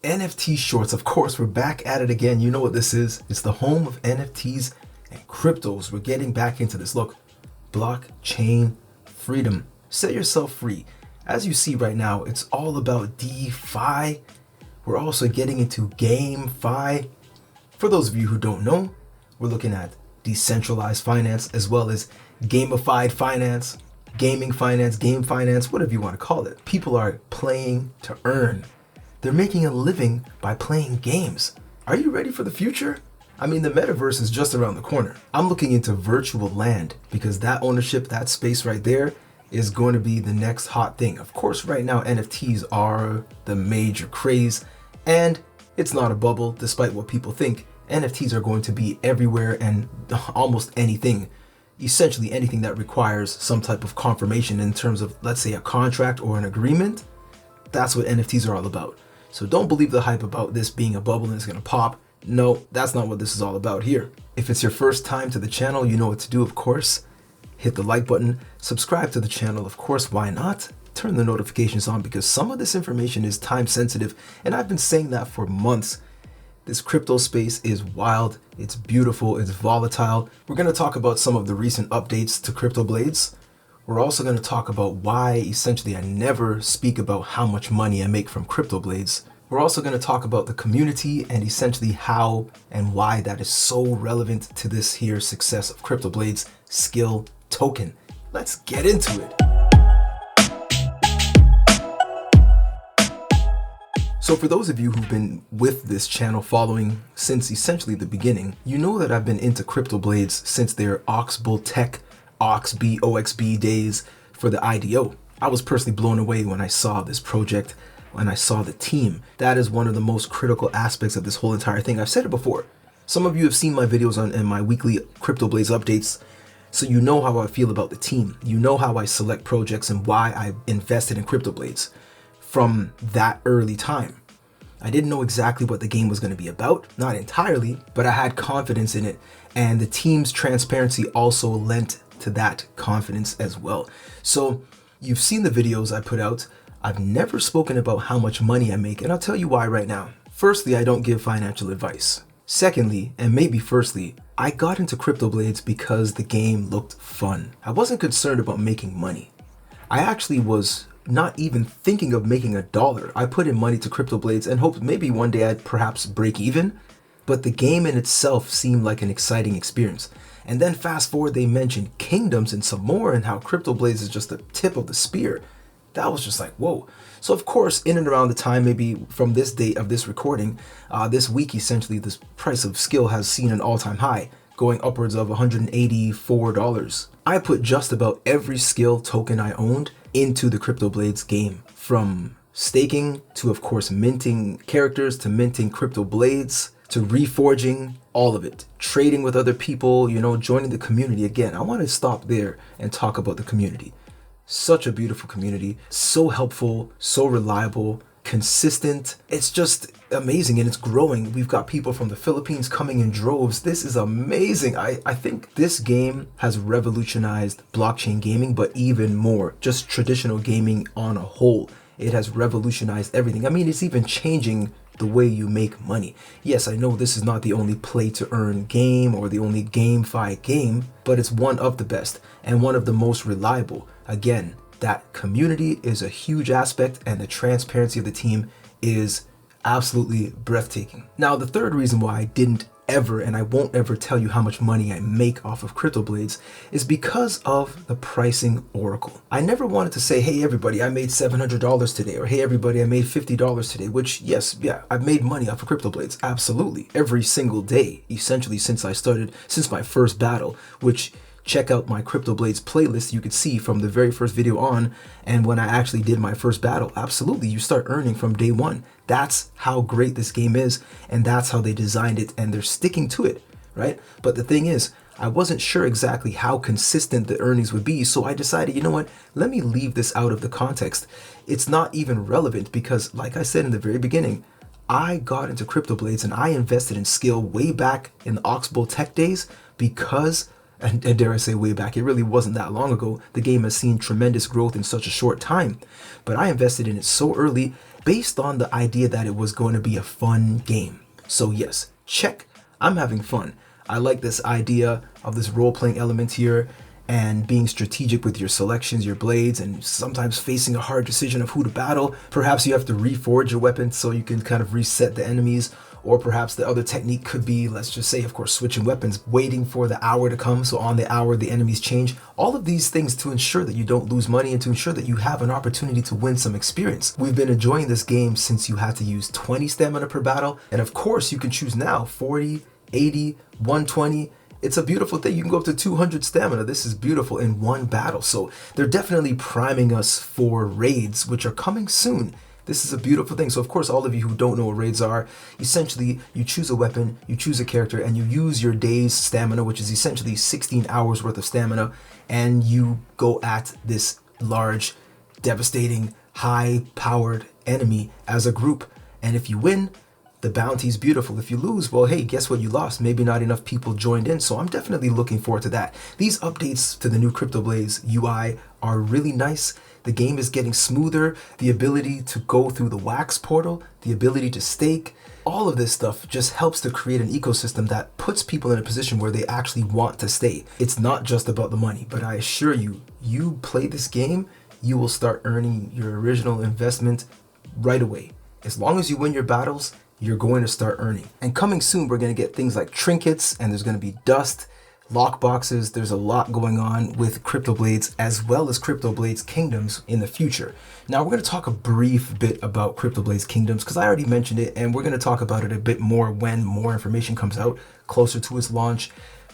NFT Shorts. Of course, we're back at it again. You know what this is. It's the home of NFTs and cryptos. We're getting back into this. Look, blockchain freedom. Set yourself free. As you see right now, it's all about DeFi. We're also getting into GameFi. For those of you who don't know, we're looking at decentralized finance as well as gamified finance, gaming finance, game finance, whatever you want to call it. People are playing to earn. They're making a living by playing games. Are you ready for the future? I mean, the metaverse is just around the corner. I'm looking into virtual land because that ownership, that space right there is going to be the next hot thing. Of course, right now, NFTs are the major craze, and it's not a bubble, despite what people think. NFTs are going to be everywhere and almost anything. Essentially anything that requires some type of confirmation in terms of, let's say, a contract or an agreement. That's what NFTs are all about. So don't believe the hype about this being a bubble and it's going to pop. No, that's not what this is all about here. If it's your first time to the channel, you know what to do, of course. Hit the like button, subscribe to the channel, of course, why not? Turn the notifications on because some of this information is time sensitive, and I've been saying that for months. This crypto space is wild, it's beautiful, it's volatile. We're going to talk about some of the recent updates to CryptoBlades. We're also going to talk about why essentially I never speak about how much money I make from CryptoBlades. We're also going to talk about the community and essentially how and why that is so relevant to this here success of CryptoBlades Skill Token. Let's get into it. So for those of you who've been with this channel following since essentially the beginning, you know that I've been into CryptoBlades since their Oxbow Tech, OXB, OXB days for the IDO. I was personally blown away when I saw this project, when I saw the team. That is one of the most critical aspects of this whole entire thing. I've said it before. Some of you have seen my videos and my weekly CryptoBlades updates, so you know how I feel about the team. You know how I select projects and why I invested in CryptoBlades from that early time. I didn't know exactly what the game was going to be about, not entirely, but I had confidence in it, and the team's transparency also lent to that confidence as well. So you've seen the videos I put out. I've never spoken about how much money I make, and I'll tell you why right now. Firstly, I don't give financial advice. Secondly, and maybe firstly, I got into CryptoBlades because the game looked fun. I wasn't concerned about making money. I actually was not even thinking of making $1. I put in money to CryptoBlades and hoped maybe one day I'd perhaps break even, but the game in itself seemed like an exciting experience. And then fast forward, they mentioned kingdoms and some more and how CryptoBlades is just the tip of the spear. That was just like, whoa. So of course, in and around the time, maybe from this date of this recording, this week, essentially, this price of skill has seen an all-time high, going upwards of $184. I put just about every skill token I owned into the CryptoBlades game, from staking to, of course, minting characters, to minting CryptoBlades, to reforging, all of it. Trading with other people, you know, joining the community. Again, I want to stop there and talk about the community. Such a beautiful community, so helpful, so reliable, consistent. It's just amazing, and it's growing. We've got people from the Philippines coming in droves. This is amazing. I think this game has revolutionized blockchain gaming, but even more, just traditional gaming on a whole. It has revolutionized everything. I mean, it's even changing the way you make money. Yes, I know this is not the only play to earn game or the only GameFi game, but it's one of the best and one of the most reliable. Again, that community is a huge aspect, and the transparency of the team is absolutely breathtaking. Now, the third reason why I didn't ever, and I won't ever tell you how much money I make off of CryptoBlades, is because of the pricing oracle. I never wanted to say, hey everybody, I made $700 today, or hey everybody, I made $50 today, which yes, yeah, I've made money off of CryptoBlades, absolutely. Every single day, essentially since my first battle, which check out my CryptoBlades playlist, you could see from the very first video on, and when I actually did my first battle, absolutely, you start earning from day one. That's how great this game is, and that's how they designed it, and they're sticking to it, right? But the thing is, I wasn't sure exactly how consistent the earnings would be, so I decided, you know what, let me leave this out of the context. It's not even relevant because, like I said in the very beginning, I got into CryptoBlades and I invested in skill way back in the Oxbow Tech days because, and dare I say way back, it really wasn't that long ago. The game has seen tremendous growth in such a short time, but I invested in it so early based on the idea that it was going to be a fun game. So yes, check, I'm having fun. I like this idea of this role-playing element here and being strategic with your selections, your blades, and sometimes facing a hard decision of who to battle. Perhaps you have to reforge your weapon so you can kind of reset the enemies, or perhaps the other technique could be, let's just say, of course, switching weapons, waiting for the hour to come, so on the hour the enemies change. All of these things to ensure that you don't lose money and to ensure that you have an opportunity to win some experience. We've been enjoying this game since you had to use 20 stamina per battle, and of course you can choose now 40, 80, 120. It's a beautiful thing. You can go up to 200 stamina. This is beautiful in one battle. So they're definitely priming us for raids, which are coming soon. This is a beautiful thing. So of course, all of you who don't know what raids are, essentially you choose a weapon, you choose a character, and you use your day's stamina, which is essentially 16 hours worth of stamina, and you go at this large, devastating, high-powered enemy as a group. And if you win, the bounty's beautiful. If you lose, well, hey, guess what? You lost. Maybe not enough people joined in. So I'm definitely looking forward to that. These updates to the new CryptoBlades UI are really nice. The game is getting smoother. The ability to go through the wax portal, the ability to stake, all of this stuff just helps to create an ecosystem that puts people in a position where they actually want to stay. It's not just about the money, but I assure you, you play this game, you will start earning your original investment right away. As long as you win your battles, you're going to start earning. And coming soon, we're going to get things like trinkets, and there's going to be dust, lock boxes. There's a lot going on with CryptoBlades as well as CryptoBlades Kingdoms in the future. Now we're going to talk a brief bit about CryptoBlades Kingdoms because I already mentioned it, and we're going to talk about it a bit more when more information comes out closer to its launch.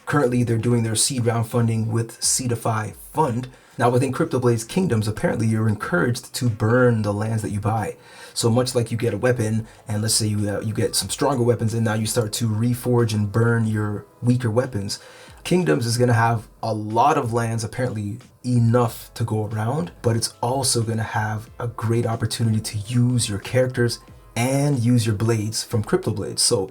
Currently, they're doing their seed round funding with Seedify Fund. Now within CryptoBlades Kingdoms, apparently you're encouraged to burn the lands that you buy. So much like you get a weapon, and let's say you get some stronger weapons, and now you start to reforge and burn your weaker weapons. Kingdoms is going to have a lot of lands, apparently enough to go around, but it's also going to have a great opportunity to use your characters and use your blades from CryptoBlades. So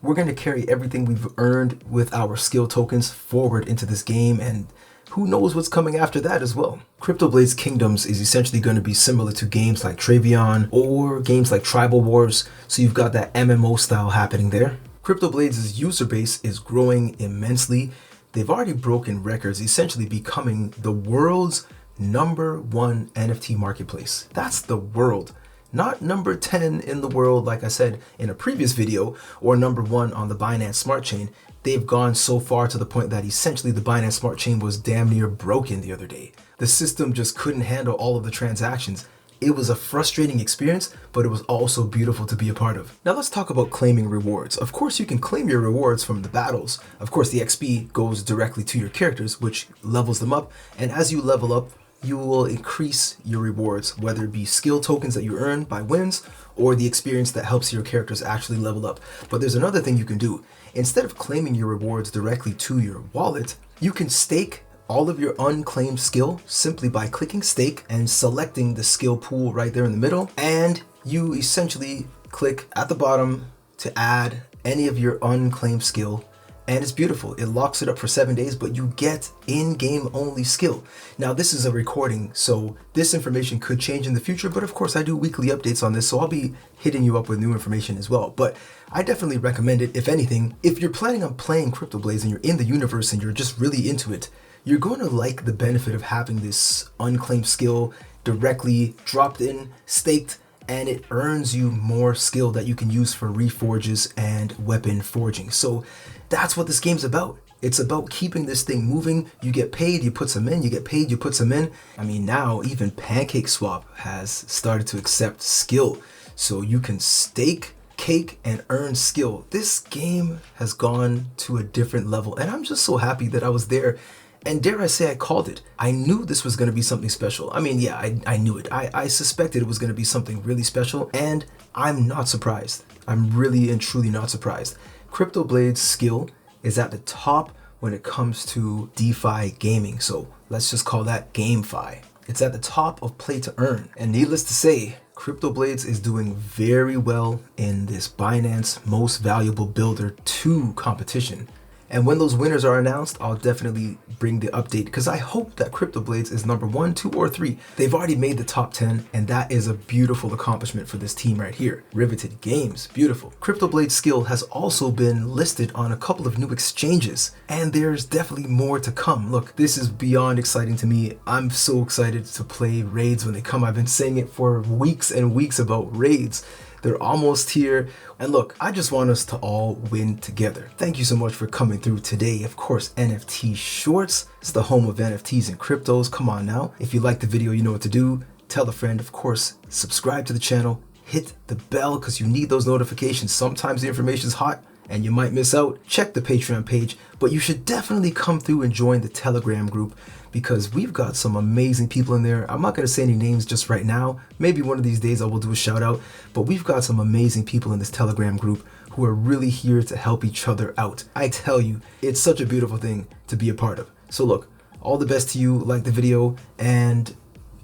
we're going to carry everything we've earned with our skill tokens forward into this game, and who knows what's coming after that as well. CryptoBlades Kingdoms is essentially going to be similar to games like Travion or games like Tribal Wars, so you've got that MMO style happening there. CryptoBlades' user base is growing immensely. They've already broken records, essentially becoming the world's #1 NFT marketplace. That's the world. Not number 10 in the world, like I said in a previous video, or #1 on the Binance Smart Chain. They've gone so far to the point that essentially the Binance Smart Chain was damn near broken the other day. The system just couldn't handle all of the transactions. It was a frustrating experience, but it was also beautiful to be a part of. Now let's talk about claiming rewards. Of course, you can claim your rewards from the battles. Of course, the XP goes directly to your characters, which levels them up. And as you level up, you will increase your rewards, whether it be skill tokens that you earn by wins or the experience that helps your characters actually level up. But there's another thing you can do. Instead of claiming your rewards directly to your wallet, you can stake all of your unclaimed skill simply by clicking stake and selecting the skill pool right there in the middle. And you essentially click at the bottom to add any of your unclaimed skill. And it's beautiful. It locks it up for 7 days, but you get in-game only skill. Now this is a recording, so this information could change in the future, but of course I do weekly updates on this, so I'll be hitting you up with new information as well. But I definitely recommend it. If anything, if you're planning on playing CryptoBlades and you're in the universe and you're just really into it, you're going to like the benefit of having this unclaimed skill directly dropped in, staked, and it earns you more skill that you can use for reforges and weapon forging. So that's what this game's about. It's about keeping this thing moving. You get paid, you put some in, you get paid, you put some in. I mean, now even PancakeSwap has started to accept skill. So you can stake, cake, and earn skill. This game has gone to a different level, and I'm just so happy that I was there. And dare I say I called it. I knew this was going to be something special. I mean, yeah, I knew it. I suspected it was going to be something really special, and I'm not surprised. I'm really and truly not surprised. CryptoBlades skill is at the top when it comes to DeFi gaming. So let's just call that GameFi. It's at the top of play to earn. And needless to say, CryptoBlades is doing very well in this Binance Most Valuable Builder 2 competition. And when those winners are announced, I'll definitely bring the update because I hope that CryptoBlades is number 1, 2, or 3. They've already made the top 10, and that is a beautiful accomplishment for this team right here. Riveted Games, beautiful. CryptoBlades Skill has also been listed on a couple of new exchanges, and there's definitely more to come. Look, this is beyond exciting to me. I'm so excited to play raids when they come. I've been saying it for weeks and weeks about raids. They're almost here. And look, I just want us to all win together. Thank you so much for coming through today. Of course, NFT Shorts is the home of NFTs and cryptos. Come on now. If you like the video, you know what to do. Tell a friend, of course, subscribe to the channel, hit the bell because you need those notifications. Sometimes the information is hot and you might miss out. Check the Patreon page, but you should definitely come through and join the Telegram group because we've got some amazing people in there. I'm not going to say any names just right now. Maybe one of these days I will do a shout out, but we've got some amazing people in this Telegram group who are really here to help each other out. I tell you, it's such a beautiful thing to be a part of. So look, all the best to you, like the video, and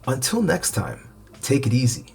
until next time, take it easy.